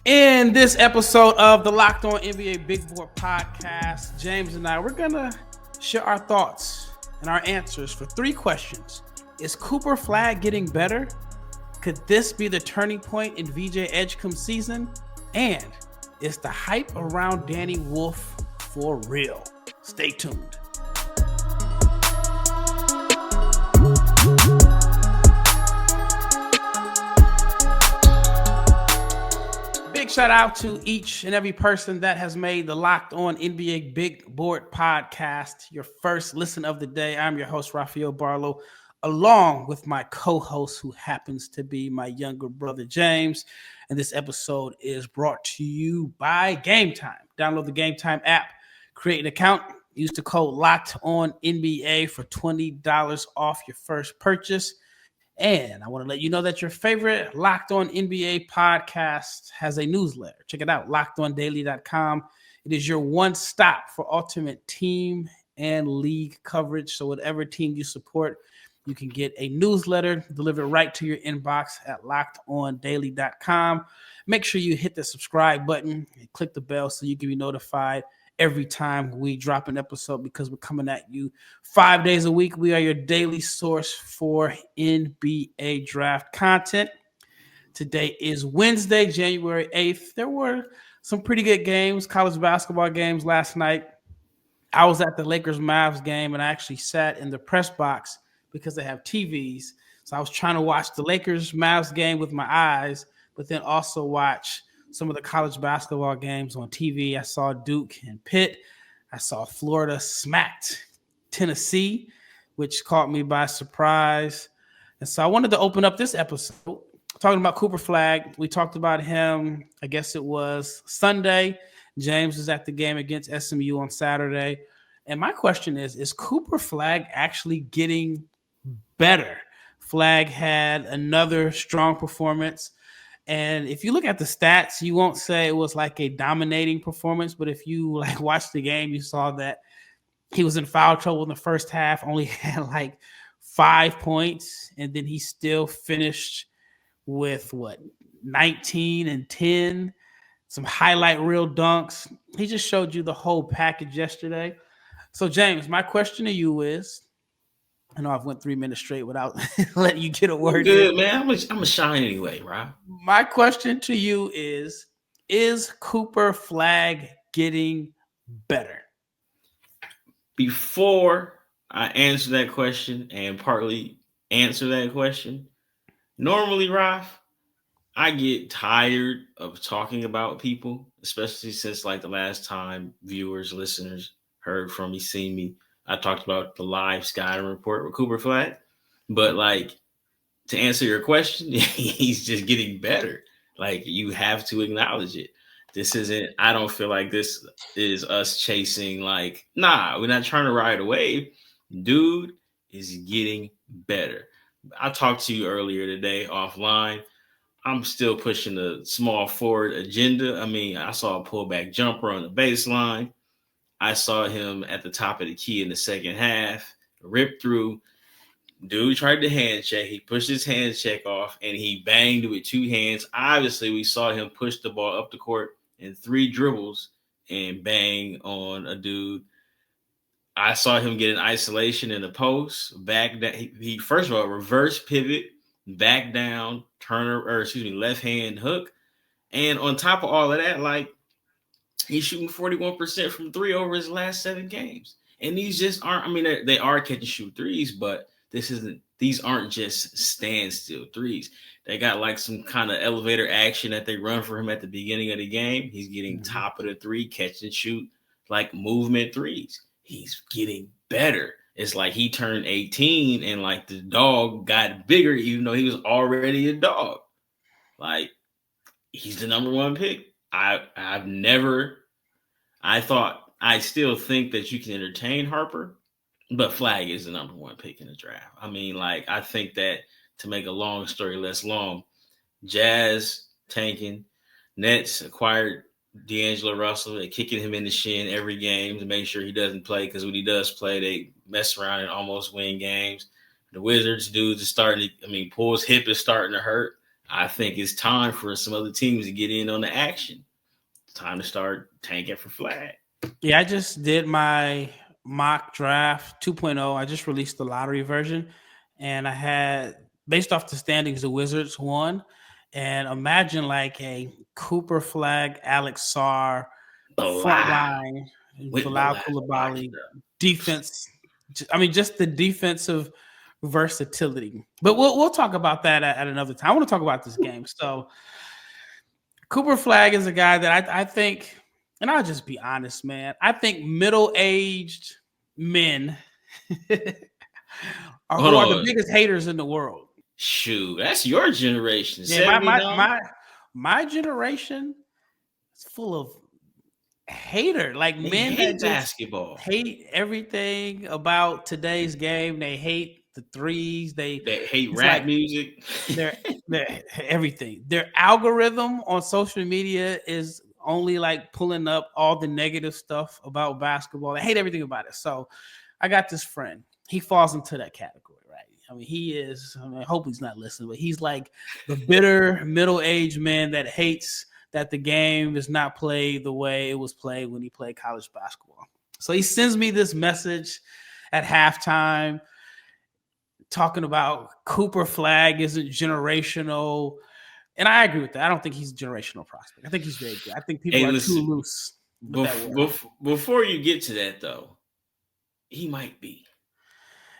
In this episode of the Locked On NBA Big Board Podcast, James and I, we're going to share our thoughts and our answers for three questions. Is Cooper Flagg getting better? Could this be the turning point in VJ Edgecombe season? And is the hype around Danny Wolf for real? Stay tuned. Big shout out to each and every person that has made the Locked On NBA Big Board Podcast your first listen of the day. I'm your host, Rafael Barlowe, along with my co-host, who happens to be my younger brother, James. And this episode is brought to you by Game Time. Download the Game Time app, create an account, use the code Locked On NBA for $20 off your first purchase. And I want to let you know that your favorite Locked On NBA podcast has a newsletter. Check it out, lockedondaily.com. It is your one stop for ultimate team and league coverage. So whatever team you support, you can get a newsletter delivered right to your inbox at lockedondaily.com. Make sure you hit the subscribe button and click the bell so you can be notified every time we drop an episode, because we're coming at you 5 days a week. We are your daily source for NBA draft content. Today is Wednesday, January 8th. There were some pretty good games, college basketball games last night. I was at the Lakers-Mavs game, and I actually sat in the press box because they have TVs. So I was trying to watch the Lakers-Mavs game with my eyes, but then also watch some of the college basketball games on TV. I saw Duke and Pitt. I saw Florida smacked Tennessee, which caught me by surprise. And so I wanted to open up this episode talking about Cooper Flagg. We talked about him, I guess it was Sunday. James was at the game against SMU on Saturday. And my question is Cooper Flagg actually getting better? Flagg had another strong performance. And if you look at the stats, you won't say it was like a dominating performance, but if you like watch the game, you saw that he was in foul trouble in the first half, only had like 5 points, and then he still finished with 19 and 10, some highlight reel dunks. He just showed you the whole package yesterday. So James, my question to you is, I know I've went 3 minutes straight without letting you get a word Good, in. man. I'm a shine anyway, Rob. My question to you is Cooper Flagg getting better? Before I answer that question and partly answer that question, normally, Raf, I get tired of talking about people, especially since like the last time viewers, listeners heard from me, seen me. I talked about the live scouting report with Cooper Flagg. But like, to answer your question, he's just getting better. Like, you have to acknowledge it. This isn't, I don't feel like this is us chasing, like, nah, we're not trying to ride a wave. Dude is getting better. I talked to you earlier today offline. I'm still pushing the small forward agenda. I mean, I saw a pullback jumper on the baseline. I saw him at the top of the key in the second half, rip through. Dude tried the hand check. He pushed his hand check off and he banged with two hands. Obviously, we saw him push the ball up the court in 3 dribbles and bang on a dude. I saw him get an isolation in the post, back down. He first of all reverse pivot, back down, left hand hook. And on top of all of that, like, he's shooting 41% from 3 over his last 7 games. And these just aren't, I mean, they are catch and shoot threes, but these aren't just standstill threes. They got like some kind of elevator action that they run for him at the beginning of the game. He's getting top of the 3, catch and shoot, like movement threes. He's getting better. It's like he turned 18 and like the dog got bigger, even though he was already a dog. Like, he's the number 1 pick. I still think that you can entertain Harper, but Flagg is the number 1 pick in the draft. I mean, like, I think that, to make a long story less long, Jazz tanking, Nets acquired D'Angelo Russell. They're kicking him in the shin every game to make sure he doesn't play, because when he does play, they mess around and almost win games. The Wizards dudes are starting to, Pool's hip is starting to hurt. I think it's time for some other teams to get in on the action. It's time to start tanking for Flagg. Yeah, I just did my mock draft 2.0. I just released the lottery version, and I had, based off the standings, the Wizards won. And imagine like a Cooper Flagg, Alex Sarr front Bilal. line, With Bilal Bilal's boxed Coulibaly up. defense. I mean, just the defensive versatility. But we'll talk about that at another time. I want to talk about this game. So Cooper Flagg is a guy that I think, and I'll just be honest, man. I think middle-aged men Hold who are the on. biggest haters in the world. Shoot, that's your generation. Yeah, my my 79? my my generation is full of hater, like They men that hate just basketball. hate everything about today's game. They hate the threes. They hate It's rap like music. they're everything. Their algorithm on social media is only like pulling up all the negative stuff about basketball. They hate everything about it. So I got this friend. He falls into that category, right? I mean, he is, I hope he's not listening, but he's like the bitter middle-aged man that hates that the game is not played the way it was played when he played college basketball. So he sends me this message at halftime talking about Cooper Flagg isn't generational. And I agree with that. I don't think he's a generational prospect. I think he's very good. I think people are too loose with that word. Before you get to that, though, he might be.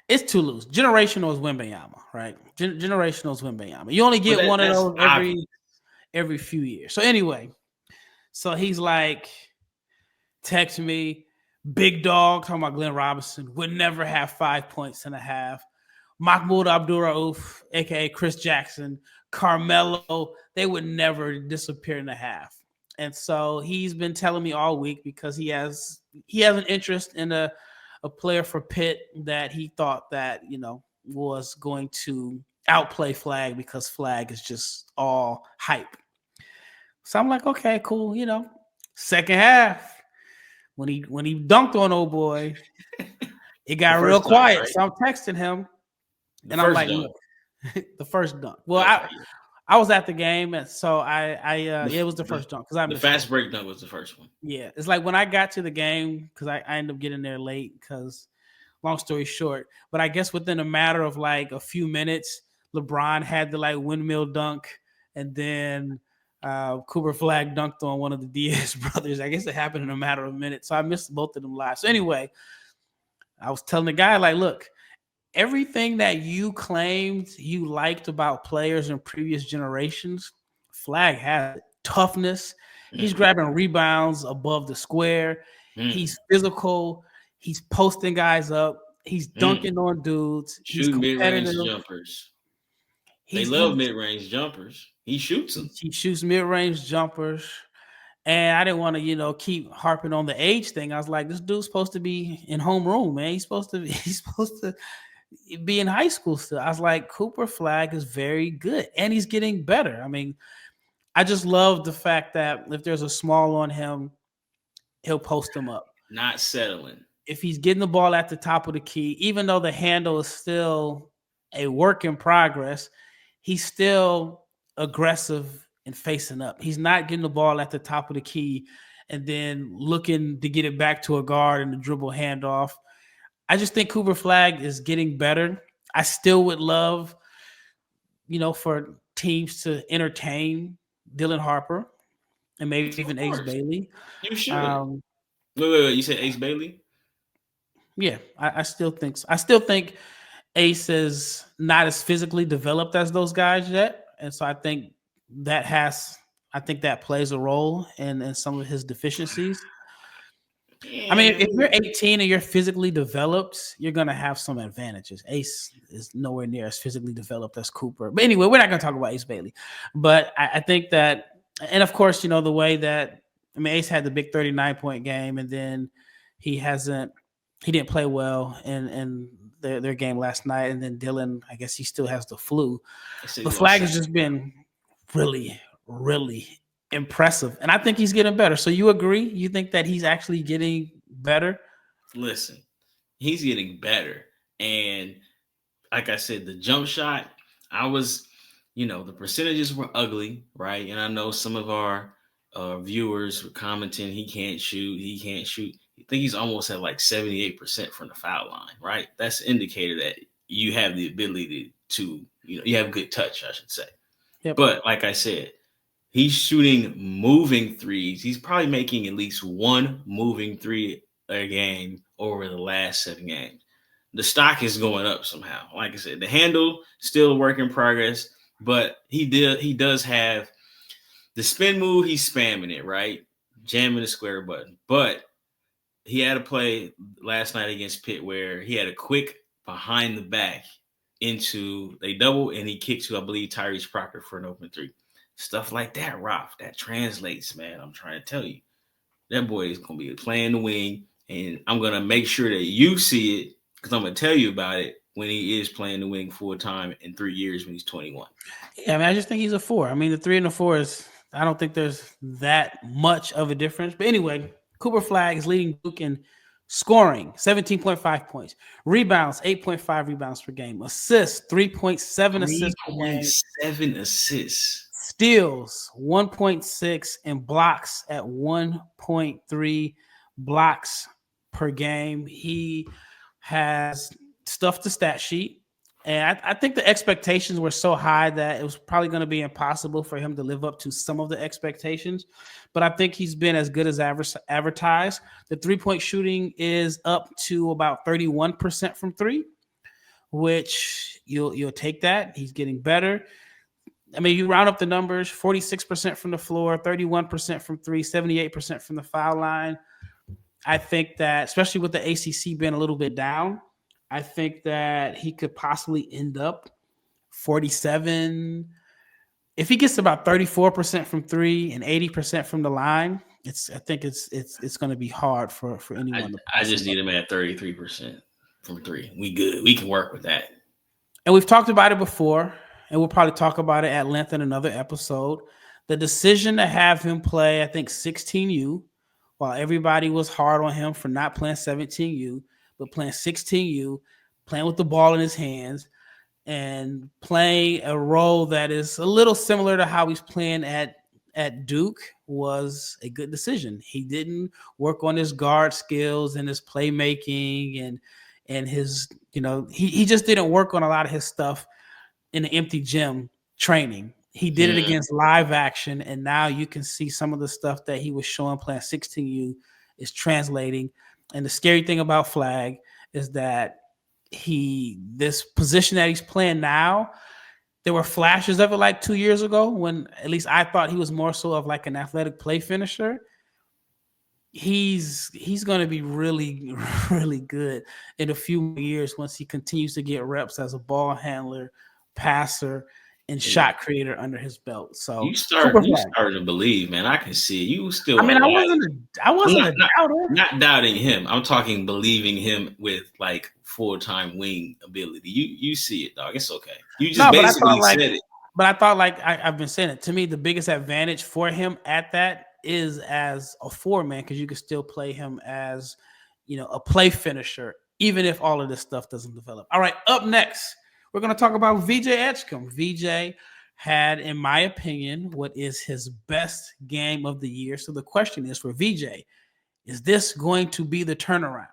It's too loose. Generational is Wembanyama, right? Generational is Wembanyama. You only get one of those every few years. So anyway, so he's like, text me, big dog, talking about Glenn Robinson, would never have 5 points and a half. Mahmoud Abdul-Rauf, a.k.a. Chris Jackson, Carmelo, they would never disappear in a half. And so he's been telling me all week because he has an interest in a player for Pitt that he thought that, was going to outplay Flagg because Flagg is just all hype. So I'm like, okay, cool. Second half, when he dunked on old boy, it got real quiet. Right? So I'm texting him, and I'm like, look, the first dunk. Well, okay. I was at the game, and so it was the first dunk because the fast break dunk was the first one. Yeah, it's like when I got to the game because I ended up getting there late because, long story short, but I guess within a matter of like a few minutes, LeBron had the like windmill dunk, and then Cooper Flagg dunked on one of the Diaz brothers. I guess it happened in a matter of minutes, so I missed both of them live. So anyway, I was telling the guy like, look, everything that you claimed you liked about players in previous generations, Flagg has it. Toughness. He's grabbing rebounds above the square. He's physical. He's posting guys up. He's dunking on dudes. He's mid-range jumpers. They love mid-range jumpers. He shoots them. He shoots mid-range jumpers. And I didn't want to, keep harping on the age thing. I was like, this dude's supposed to be in homeroom, man. He's supposed to be in high school still. I was like, Cooper Flagg is very good, and he's getting better. I mean, I just love the fact that if there's a small on him, he'll post him up. Not settling. If he's getting the ball at the top of the key, even though the handle is still a work in progress, he's still aggressive and facing up. He's not getting the ball at the top of the key and then looking to get it back to a guard and the dribble handoff. I just think Cooper Flagg is getting better. I still would love, for teams to entertain Dylan Harper and maybe even Ace Bailey. You should. Wait. You said Ace Bailey? Yeah, I still think so. I still think Ace is not as physically developed as those guys yet. And so I think that plays a role in some of his deficiencies. I mean, if you're 18 and you're physically developed, you're going to have some advantages. Ace is nowhere near as physically developed as Cooper. But anyway, we're not going to talk about Ace Bailey. But I think that, and of course, the way that, Ace had the big 39-point game, and then he didn't play well in their game last night. And then Dylan, I guess he still has the flu. But Flagg has just been really, really impressive, and I think he's getting better. So you agree? You think that he's actually getting better? Listen, he's getting better, and like I said, the jump shot. I was the percentages were ugly, right? And I know some of our viewers were commenting, he can't shoot, he can't shoot. I think he's almost at like 78% from the foul line, right? That's an indicator that you have the ability to, you have good touch, I should say. Yep. But like I said, he's shooting moving threes. He's probably making at least one moving three a game over the last 7 games. The stock is going up somehow. Like I said, the handle still a work in progress, but he does have the spin move. He's spamming it, right, jamming the square button. But he had a play last night against Pitt where he had a quick behind the back into a double, and he kicked to, I believe, Tyrese Proctor for an open three. Stuff like that, Ralph, that translates, man. I'm trying to tell you. That boy is going to be playing the wing, and I'm going to make sure that you see it because I'm going to tell you about it when he is playing the wing full time in 3 years when he's 21. Yeah, I mean, I just think he's a 4. I mean, the 3 and the 4 is, I don't think there's that much of a difference. But anyway, Cooper Flagg is leading Duke in scoring, 17.5 points. Rebounds, 8.5 rebounds per game. Assists, 3.7 assists per game. 3.7 assists. Steals, 1.6, and blocks at 1.3 blocks per game. He has stuffed the stat sheet. And I think the expectations were so high that it was probably going to be impossible for him to live up to some of the expectations. But I think he's been as good as advertised. The three-point shooting is up to about 31% from three, which you'll take that. He's getting better. I mean, you round up the numbers, 46% from the floor, 31% from three, 78% from the foul line. I think that, especially with the ACC being a little bit down, I think that he could possibly end up 47. If he gets about 34% from three and 80% from the line, I think it's going to be hard for anyone. I just need him at 33% from three. We good. We can work with that. And we've talked about it before, and we'll probably talk about it at length in another episode. The decision to have him play, I think, 16U, while everybody was hard on him for not playing 17U, but playing 16U, playing with the ball in his hands, and playing a role that is a little similar to how he's playing at Duke was a good decision. He didn't work on his guard skills and his playmaking and his, he just didn't work on a lot of his stuff in the empty gym training. He did it against live action, and now you can see some of the stuff that he was showing playing 16U is translating. And the scary thing about Flagg is that this position that he's playing now, there were flashes of it like 2 years ago when at least I thought he was more so of like an athletic play finisher. He's going to be really, really good in a few years once he continues to get reps as a ball handler, passer, and shot creator under his belt. So you starting to believe, man. I can see you still. I mean, I wasn't a doubter. Not doubting him. I'm talking believing him with like full-time wing ability. You see it, dog. It's okay. You just basically said it. But I thought, like I've been saying it. To me, the biggest advantage for him at that is as a 4-man, because you can still play him as, a play finisher, even if all of this stuff doesn't develop. All right, up next, we're going to talk about VJ Edgecombe. VJ had, in my opinion, what is his best game of the year. So the question is for VJ, is this going to be the turnaround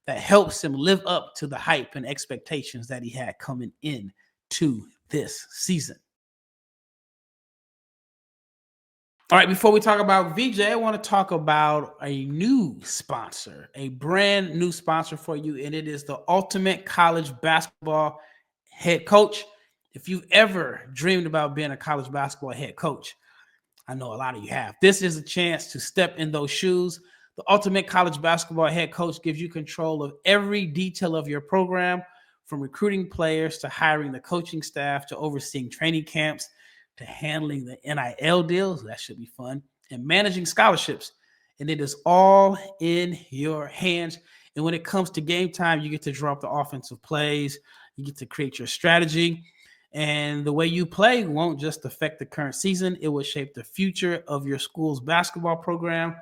that helps him live up to the hype and expectations that he had coming in to this season? All right, before we talk about VJ, I want to talk about a new sponsor, a brand new sponsor for you, and it is the Ultimate College Basketball Head Coach. If you've ever dreamed about being a college basketball head coach, I know a lot of you have. This is a chance to step in those shoes. The Ultimate College Basketball Head Coach gives you control of every detail of your program, from recruiting players to hiring the coaching staff to overseeing training camps to handling the NIL deals. That should be fun. And managing scholarships. And it is all in your hands. And when it comes to game time, you get to draw up the offensive plays. You get to create your strategy. And the way you play won't just affect the current season. It will shape the future of your school's basketball program.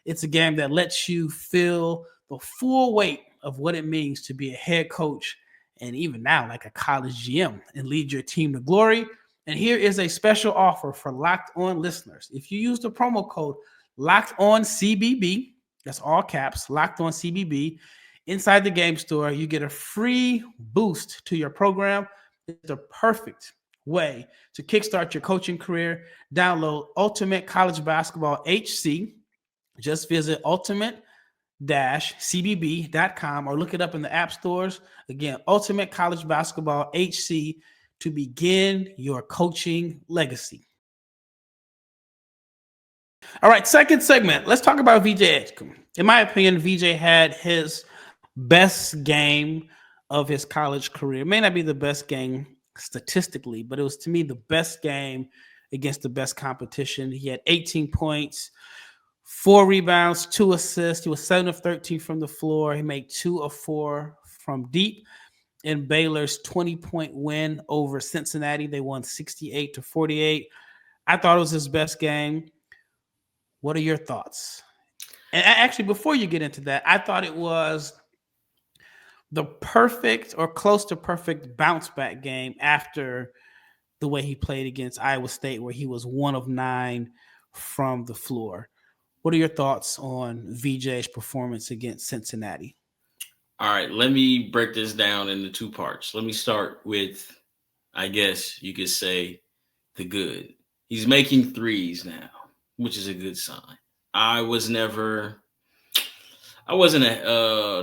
It's a game that lets you feel the full weight of what it means to be a head coach, and even now like a college GM, and lead your team to glory. And here is a special offer for Locked On listeners. If you use the promo code Locked On CBB, that's all caps, Locked On CBB, inside the game store, you get a free boost to your program. It's the perfect way to kickstart your coaching career. Download Ultimate College Basketball HC. Just visit ultimate-cbb.com or look it up in the app stores. Again, Ultimate College Basketball HC to begin your coaching legacy. All right, second segment. Let's talk about VJ Edgecombe. In my opinion, VJ had his best game of his college career. It may not be the best game statistically, but it was, to me, the best game against the best competition. He had 18 points, 4 rebounds, 2 assists. He was 7 of 13 from the floor. He made 2 of 4 from deep. In Baylor's 20-point win over Cincinnati, they won 68-48. I thought it was his best game. What are your thoughts? And actually, before you get into that, I thought it was the perfect or close to perfect bounce back game after the way he played against Iowa State, where he was 1 of 9 from the floor. What are your thoughts on VJ's performance against Cincinnati? All right, let me break this down into 2 parts. Let me start with, I guess you could say, the good. He's making threes now, which is a good sign. I wasn't a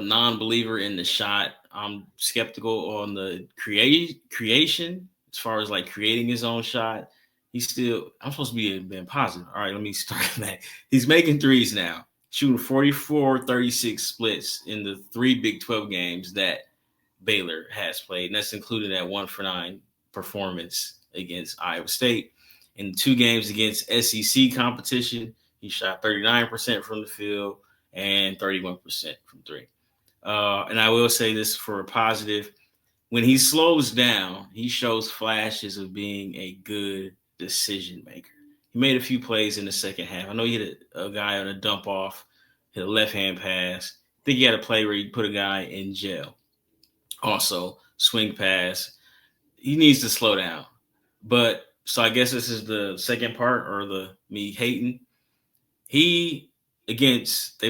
non-believer in the shot. I'm skeptical on the creation as far as like creating his own shot. I'm supposed to be being positive. All right, let me start that. He's making threes now, shooting 44-36 splits in the 3 Big 12 games that Baylor has played. And that's including that 1-for-9 performance against Iowa State. In 2 games against SEC competition, he shot 39% from the field and 31% from 3. And I will say this for a positive. When he slows down, he shows flashes of being a good decision maker. He made a few plays in the second half. I know he hit a guy on a dump off, hit a left-hand pass. I think he had a play where he put a guy in jail. Also, swing pass. He needs to slow down. But so I guess this is the second part, or the me hating. They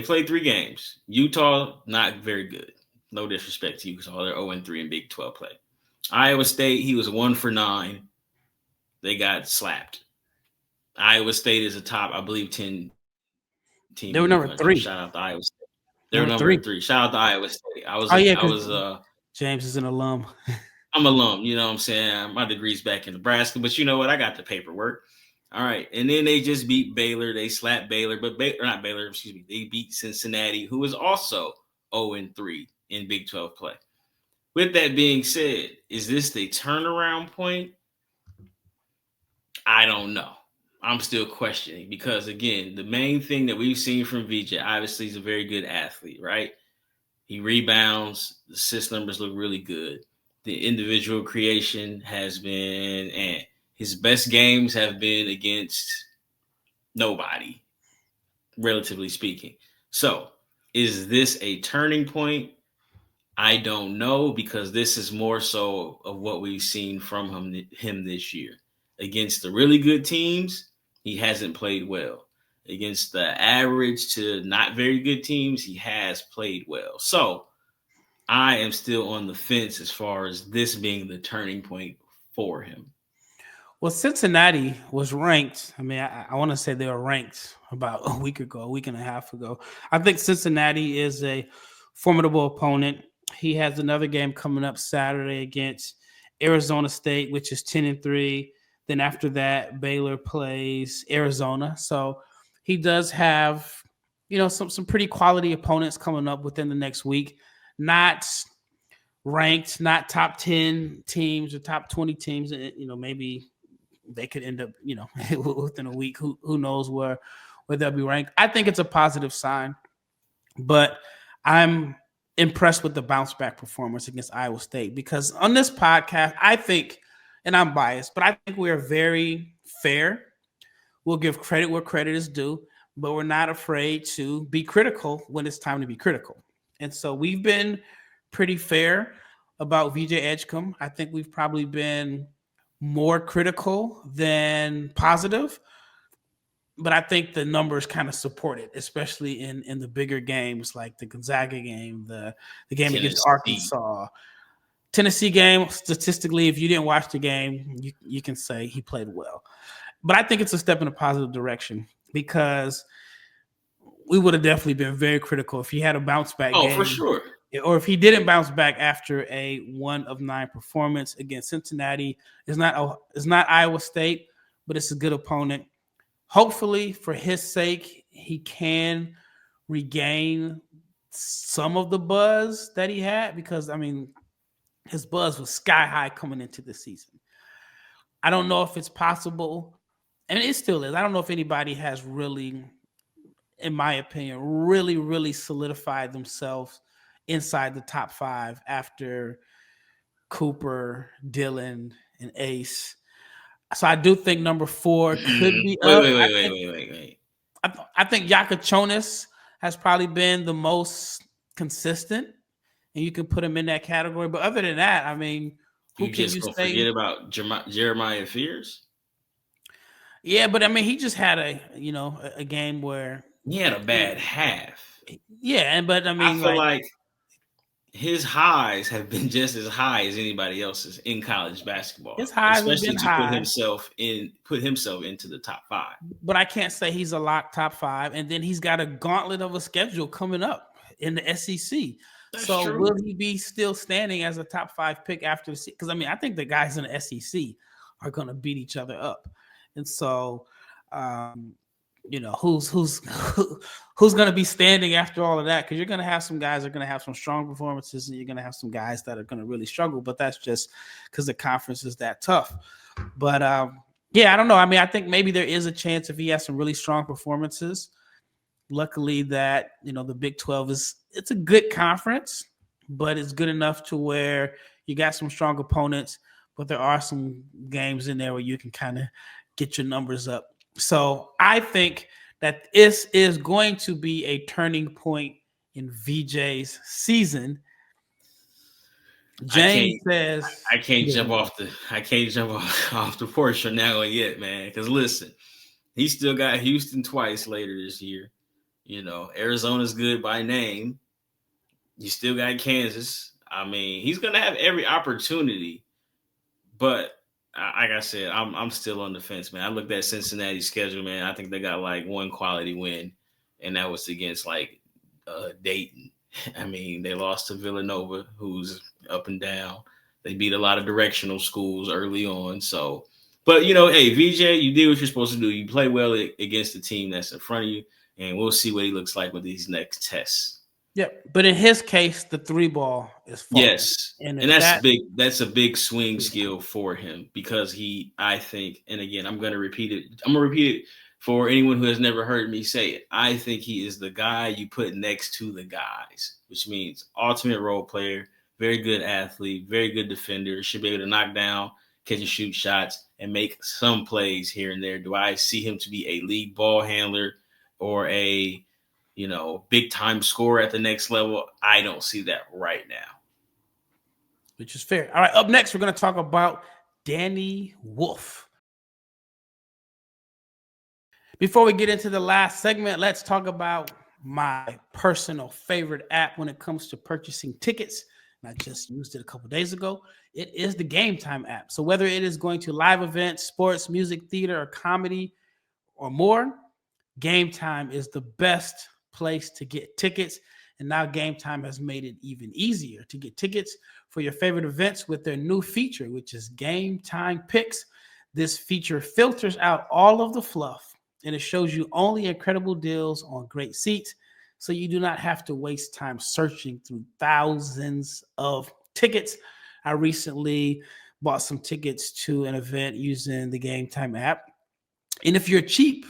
played 3 games. Utah, not very good. No disrespect to Utah. They're 0-3 in Big 12 play. Iowa State, he was 1 for 9. They got slapped. Iowa State is a top, I believe, 10 team. They were number 3. Shout out to Iowa State. They were number 3. Shout out to Iowa State. James is an alum. I'm an alum, you know what I'm saying? My degree's back in Nebraska, but you know what? I got the paperwork. All right. And then they just beat Baylor. They slapped Baylor, they beat Cincinnati, who is also 0-3 in Big 12 play. With that being said, is this the turnaround point? I don't know. I'm still questioning because, again, the main thing that we've seen from VJ, obviously, he's a very good athlete, right? He rebounds. The assist numbers look really good. The individual creation has been, and his best games have been against nobody, relatively speaking. So, is this a turning point? I don't know, because this is more so of what we've seen from him this year. Against the really good teams, he hasn't played well. Against the average to not very good teams, he has played well. So I am still on the fence as far as this being the turning point for him. Well, Cincinnati was ranked. I mean, I want to say they were ranked about a week and a half ago. I think Cincinnati is a formidable opponent. He has another game coming up Saturday against Arizona State, which is 10-3. Then after that, Baylor plays Arizona. So he does have, some pretty quality opponents coming up within the next week. Not ranked, not top 10 teams or top 20 teams. Maybe they could end up, within a week. Who knows where they'll be ranked. I think it's a positive sign, but I'm impressed with the bounce back performance against Iowa State, because on this podcast, I think, and I'm biased, but I think we are very fair. We'll give credit where credit is due, but we're not afraid to be critical when it's time to be critical. And so we've been pretty fair about VJ Edgecombe. I think we've probably been more critical than positive. But I think the numbers kind of support it, especially in the bigger games like the Gonzaga game, the game against Tennessee. Arkansas. Tennessee game, statistically, if you didn't watch the game, you can say he played well. But I think it's a step in a positive direction because we would have definitely been very critical if he had a bounce back Oh, for game sure. or if he didn't bounce back after a 1 of 9 performance against Cincinnati. It's not Iowa State, but it's a good opponent. Hopefully, for his sake, he can regain some of the buzz that he had because, I mean, his buzz was sky high coming into the season. I don't know if it's possible, and it still is. I don't know if anybody has really, in my opinion, really solidified themselves inside the top 5 after Cooper, Dylan, and Ace. So I do think number 4 could be Wait, up. wait, wait, wait, wait, wait, wait. I think Yakachonis has probably been the most consistent, and you can put him in that category. But other than that, I mean, who You can just you gonna say? forget about Jeremiah Fears? Yeah, but I mean, he just had a game where, He had a bad half. yeah, but I I mean, feel like like his highs have been just as high as anybody else's in college basketball, his highs have especially been to high, put himself into the top 5. but I can't say he's a lock top 5. And then he's got a gauntlet of a schedule coming up in the SEC. That's So will true. he be still standing as a top 5 pick after the season? Because I mean, I think the guys in the SEC are going to beat each other up, and so um, who's who's going to be standing after all of that? Because you're going to have some guys that are going to have some strong performances, and you're going to have some guys that are going to really struggle. But that's just because the conference is that tough. But yeah, I don't know. I mean, I think maybe there is a chance if he has some really strong performances. Luckily, that the Big 12 it's a good conference, but it's good enough to where you got some strong opponents, but there are some games in there where you can kind of get your numbers up. So I think that this is going to be a turning point in VJ's season. I James can't says, I can't yeah, jump off the porch for that one yet, man. Because listen, he still got Houston twice later this year. Arizona's good by name. You still got Kansas. I mean, he's gonna have every opportunity, but like I said, I'm still on the fence, man. I looked at Cincinnati's schedule, man. I think they got like one quality win, and that was against like Dayton. I mean, they lost to Villanova, who's up and down. They beat a lot of directional schools early on. So, but hey, VJ, you did what you're supposed to do. You play well against the team that's in front of you, and we'll see what he looks like with these next tests. yeah. But in his case, the 3 ball is falling, Yes. and And if that, that's a big swing yeah. skill for him because I think, and again, I'm gonna repeat it. I'm gonna repeat it for anyone who has never heard me say it. I think he is the guy you put next to the guys, which means ultimate role player, very good athlete, very good defender, should be able to knock down, catch and shoot shots, and make some plays here and there. Do I see him to be a lead ball handler or a big time scorer at the next level? I don't see that right now. Which is fair. All right, up next, we're going to talk about Danny Wolf. Before we get into the last segment, let's talk about my personal favorite app when it comes to purchasing tickets. And I just used it a couple days ago. It is the Game Time app. So whether it is going to live events, sports, music, theater, or comedy, or more, Game Time is the best place to get tickets. And now Game Time has made it even easier to get tickets for your favorite events with their new feature, which is Game Time Picks. This feature filters out all of the fluff and it shows you only incredible deals on great seats. So you do not have to waste time searching through thousands of tickets. I recently bought some tickets to an event using the Game Time app. And if you're cheap,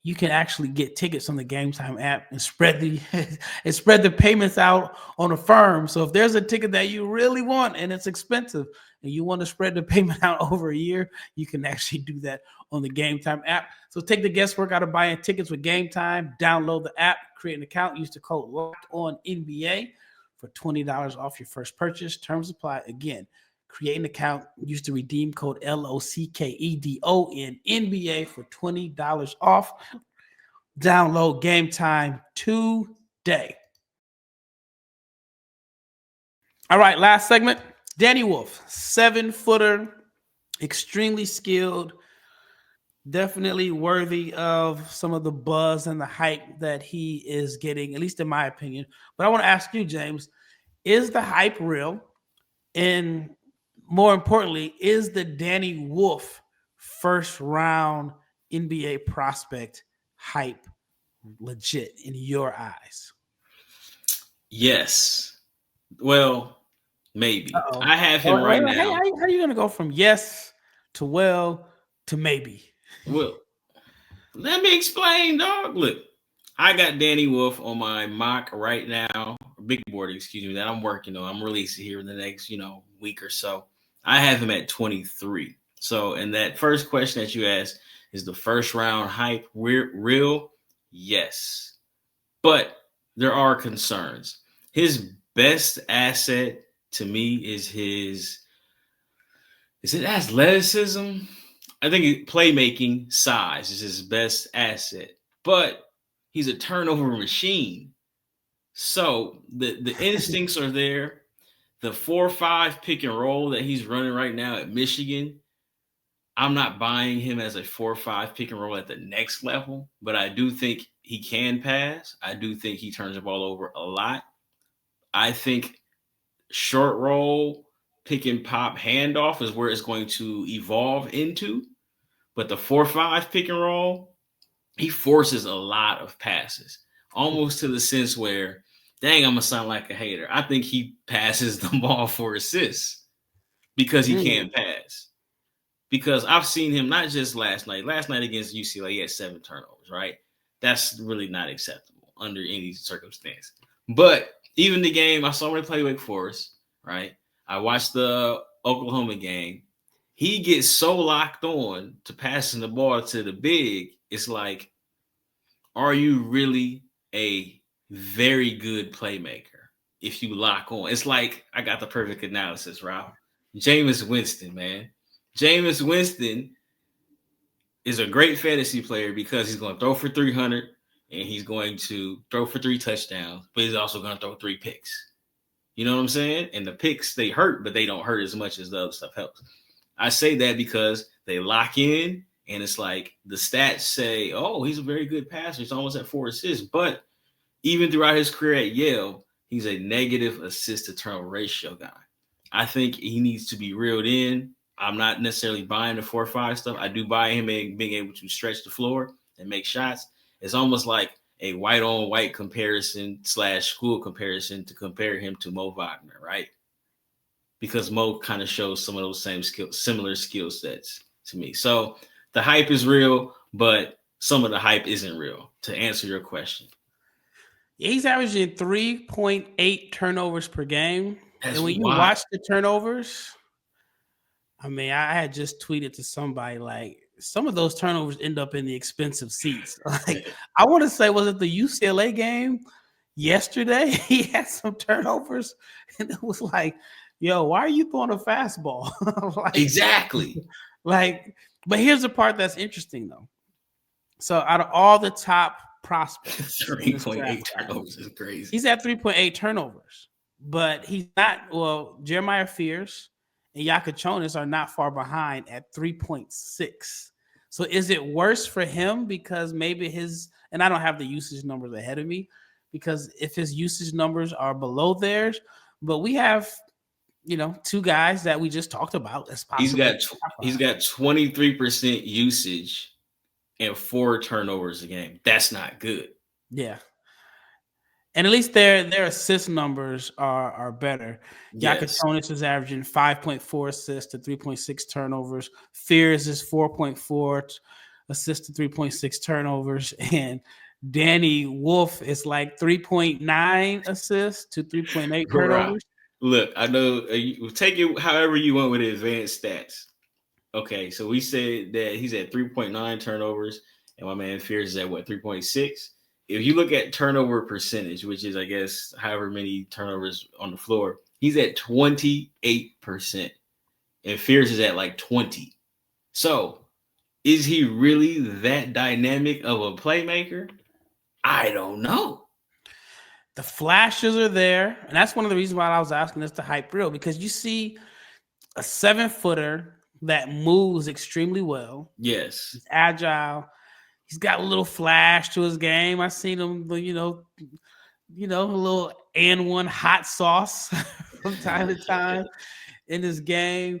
you can actually get tickets on the Game Time app and spread the payments out on a firm. So if there's a ticket that you really want and it's expensive and you want to spread the payment out over a year, you can actually do that on the Game Time app. So take the guesswork out of buying tickets with Game Time. Download the app, create an account, use the code LOCKEDONNBA for $20 off your first purchase. Terms apply. Again, Create an account. Use the redeem code LOCKEDO in NBA for $20 off. Download Game Time today. All right, last segment. Danny Wolf, 7-footer, extremely skilled, definitely worthy of some of the buzz and the hype that he is getting, at least in my opinion. But I want to ask you, James, is the hype real? And more importantly, is the Danny Wolf first round NBA prospect hype legit in your eyes? Yes. Well, maybe. Uh-oh. I have him right Hey, now. how are you going to go from yes to well to maybe? Well, let me explain, dog. Look, I got Danny Wolf on my mock right now, big board, excuse me, that I'm working on. I'm releasing here in the next, week or so. I have him at 23. So, in that first question that you asked, is the first round hype real? Yes. But there are concerns. His best asset to me is it athleticism? I think playmaking size is his best asset, but he's a turnover machine. So the instincts are there. The 4-5 pick and roll that he's running right now at Michigan, I'm not buying him as a 4-5 pick and roll at the next level, but I do think he can pass. I do think he turns the ball over a lot. I think short roll, pick and pop handoff is where it's going to evolve into. But the 4-5 pick and roll, he forces a lot of passes, almost to the sense where, dang, I'm going to sound like a hater. I think he passes the ball for assists because he can't pass. Because I've seen him not just last night. Last night against UCLA, he had 7 turnovers, right? That's really not acceptable under any circumstance. But even the game, I saw him play Wake Forest, right? I watched the Oklahoma game. He gets so locked on to passing the ball to the big, it's like, are you really a very good playmaker if you lock on? It's like, I got the perfect analysis, Ralph. Jameis Winston, man. Jameis Winston is a great fantasy player because he's going to throw for 300 and he's going to throw for 3 touchdowns, but he's also going to throw 3 picks. You know what I'm saying? And the picks, they hurt, but they don't hurt as much as the other stuff helps. I say that because they lock in and it's like the stats say, oh, he's a very good passer. He's almost at 4 assists. But even throughout his career at Yale, he's a negative assist to turnover ratio guy. I think he needs to be reeled in. I'm not necessarily buying the 4-5 stuff. I do buy him being able to stretch the floor and make shots. It's almost like a white on white comparison / school comparison to compare him to Mo Wagner, right? Because Mo kind of shows some of those similar skill sets to me. So the hype is real, but some of the hype isn't real, to answer your question. Yeah, he's averaging 3.8 turnovers per game. That's and when you wild. watch the turnovers, I mean, I had just tweeted to somebody like some of those turnovers end up in the expensive seats. Like I want to say, was it the UCLA game yesterday? He had some turnovers, and it was like, "Yo, why are you throwing a fastball?" Like, exactly. Like, but here's the part that's interesting though. So, out of all the top prospects, 3.8 turnovers is crazy. He's at 3.8 turnovers, but he's not. Well, Jeremiah Fears and Yakachonis are not far behind at 3.6. So is it worse for him because maybe and I don't have the usage numbers ahead of me, because if his usage numbers are below theirs, but we have, 2 guys that we just talked about. That's possible. He's got 23% usage and 4 turnovers a game. That's not good. Yeah. And at least their assist numbers are better. Yes. Yakachonis is averaging 5.4 assists to 3.6 turnovers. Fears is 4.4 assists to 3.6 turnovers. And Danny Wolf is like 3.9 assists to 3.8 turnovers. Look, I know take it however you want with the advanced stats. Okay, so we said that he's at 3.9 turnovers, and my man Fears is at 3.6. If you look at turnover percentage, which is, I guess, however many turnovers on the floor, he's at 28%. and Fierce is at like 20. So is he really that dynamic of a playmaker? I don't know. The flashes are there, and that's one of the reasons why I was asking this to hype real, because you see a 7-footer that moves extremely well. Yes. He's agile. He's got a little flash to his game. I've seen him, a little and one hot sauce from time to time in his game.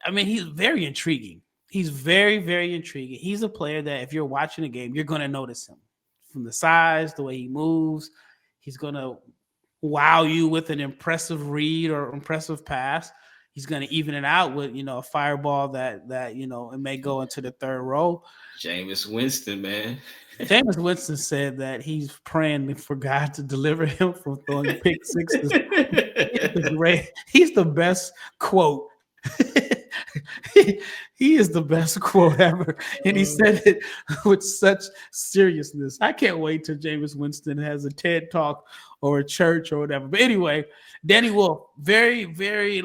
I mean, he's very intriguing. He's very, very intriguing. He's a player that if you're watching a game, you're going to notice him from the size, the way he moves. He's going to wow you with an impressive read or impressive pass. He's going to even it out with, a fireball that it may go into the third row. Jameis Winston, man. Jameis Winston said that he's praying for God to deliver him from throwing pick sixes. He's the best quote. He is the best quote ever. And he said it with such seriousness. I can't wait till Jameis Winston has a TED Talk or a church or whatever. But anyway, Danny Wolf, very, very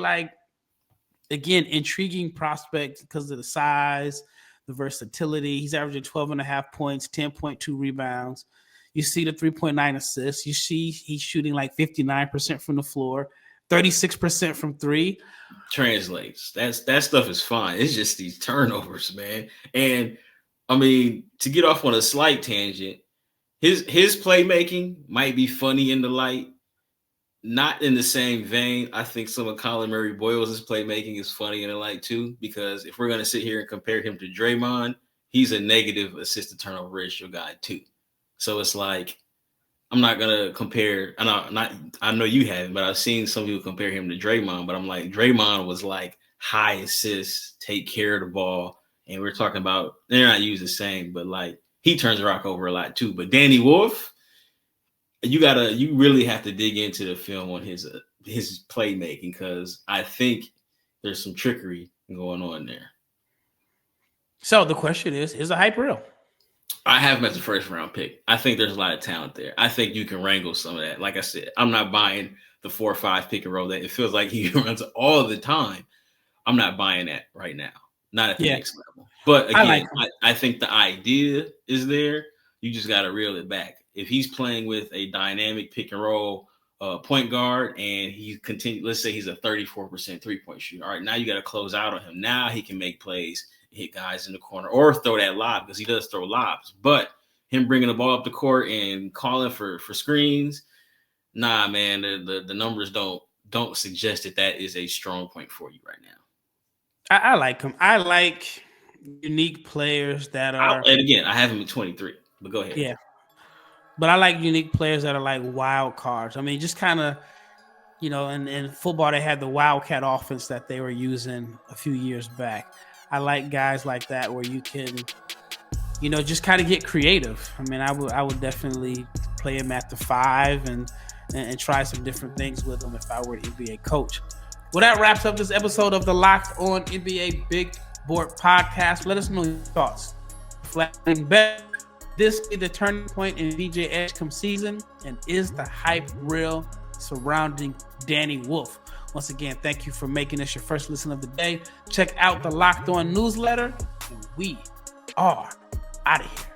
again, intriguing prospect because of the size, the versatility. He's averaging 12.5 points, 10.2 rebounds. You see the 3.9 assists. You see he's shooting like 59% from the floor, 36% from three. Translates. That stuff is fine. It's just these turnovers, man. And I mean, to get off on a slight tangent, his playmaking might be funny in the light. Not in the same vein. I think some of Colin Murray Boyles' playmaking is funny in the light too, because if we're going to sit here and compare him to Draymond, he's a negative assist to turnover ratio guy too. So it's like, I'm not going to compare. I know you haven't, but I've seen some people compare him to Draymond, but I'm like, Draymond was like high assists, take care of the ball. And we're talking about, they're not used the same, but like he turns the rock over a lot too. But Danny Wolf, you really have to dig into the film on his playmaking, because I think there's some trickery going on there. So the question is the hype real? I have him as a first round pick. I think there's a lot of talent there. I think you can wrangle some of that. Like I said, I'm not buying the 4 or 5 pick and roll that it feels like he runs all the time. I'm not buying that right now. Not at the next level. But again, I think the idea is there. You just got to reel it back. If he's playing with a dynamic pick and roll point guard and he continues, let's say he's a 34% 3-point shooter. All right, now you got to close out on him. Now he can make plays, hit guys in the corner, or throw that lob, because he does throw lobs. But him bringing the ball up the court and calling for screens, nah, man, the numbers don't suggest that is a strong point for you right now. I like him. I like unique players that are. And again, I have him at 23. But go ahead. Yeah. But I like unique players that are like wild cards. I mean, just kind of, in football, they had the Wildcat offense that they were using a few years back. I like guys like that where you can, just kind of get creative. I mean, I would definitely play him at the 5 and try some different things with him if I were an NBA coach. Well, that wraps up this episode of the Locked On NBA Big Board Podcast. Let us know your thoughts. Flagging bet. This is the turning point in DJ Edgecombe season, and is the hype real surrounding Danny Wolf? Once again, thank you for making this your first listen of the day. Check out the Locked On newsletter, and we are out of here.